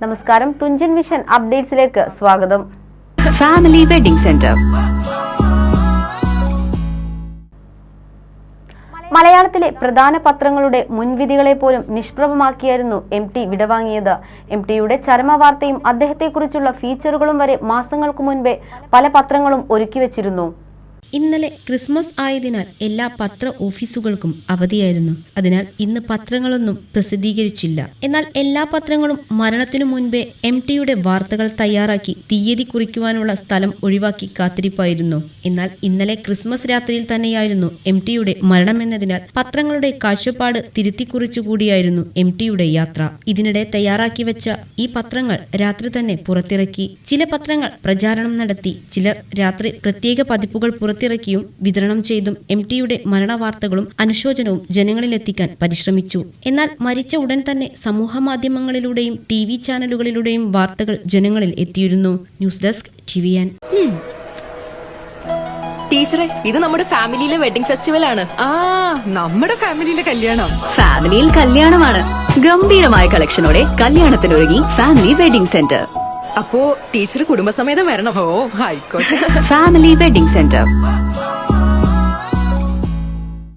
നമസ്കാരം, തുഞ്ചൻ വിഷൻ അപ്ഡേറ്റ്സിലേക്ക് സ്വാഗതം. Family wedding centre. മലയാളത്തിലെ പ്രധാന പത്രങ്ങളുടെ മുൻവിധികളെ പോലും നിഷ്പ്രഭമാക്കിയായിരുന്നു MT വിടവാങ്ങിയത്. MTയുടെ ചരമവാർത്തയും അദ്ദേഹത്തെക്കുറിച്ചുള്ള ഫീച്ചറുകളും വരെ മാസങ്ങൾക്ക് മുൻപേ പല പത്രങ്ങളും ഒരുക്കിവെച്ചിരുന്നു. ഇന്നലെ ക്രിസ്മസ് ആയതിനാൽ എല്ലാ പത്ര ഓഫീസുകൾക്കും അവധിയായിരുന്നു. അതിനാൽ ഇന്ന് പത്രങ്ങളൊന്നും പ്രസിദ്ധീകരിച്ചില്ല. എന്നാൽ എല്ലാ പത്രങ്ങളും മരണത്തിനു മുൻപേ MTയുടെ വാർത്തകൾ തയ്യാറാക്കി തീയതി കുറിക്കുവാനുള്ള സ്ഥലം ഒഴിവാക്കി കാത്തിരിപ്പായിരുന്നു. എന്നാൽ ഇന്നലെ ക്രിസ്മസ് രാത്രിയിൽ തന്നെയായിരുന്നു MTയുടെ മരണമെന്നതിനാൽ പത്രങ്ങളുടെ കാഴ്ചപ്പാട് തിരുത്തിക്കുറിച്ചുകൂടിയായിരുന്നു MTയുടെ യാത്ര. ഇതിനിടെ തയ്യാറാക്കി വെച്ച ഈ പത്രങ്ങൾ രാത്രി തന്നെ പുറത്തിറക്കി. ചില പത്രങ്ങൾ പ്രചാരണം നടത്തി, ചിലർ രാത്രി പ്രത്യേക പതിപ്പുകൾ പുറത്തിറക്കിയും വിതരണം ചെയ്തും MTയുടെ മരണവാർത്തകളും അനുശോചനവും ജനങ്ങളിലെത്തിക്കാൻ പരിശ്രമിച്ചു. എന്നാൽ മരിച്ച ഉടൻ തന്നെ സമൂഹ മാധ്യമങ്ങളിലൂടെയും TV ചാനലുകളിലൂടെയും വാർത്തകൾ ജനങ്ങളിൽ എത്തിയിരുന്നു. News desk TVN. ടീച്ചറെ, ഇത് നമ്മുടെ ഫാമിലിയിലെ വെഡിങ് ഫെസ്റ്റിവൽ ആണ്. നമ്മുടെ ഫാമിലിയിലെ കല്യാണം. ഫാമിലിയിൽ കല്യാണമാണ്. ഗംഭീരമായ കളക്ഷനോടെ കല്യാണത്തിനൊരുങ്ങി ഫാമിലി വെഡിംഗ് സെന്റർ. അപ്പോ ടീച്ചർ കുടുംബസമേതം വരണം. ഓ, ആയിക്കോട്ടെ. Family wedding centre.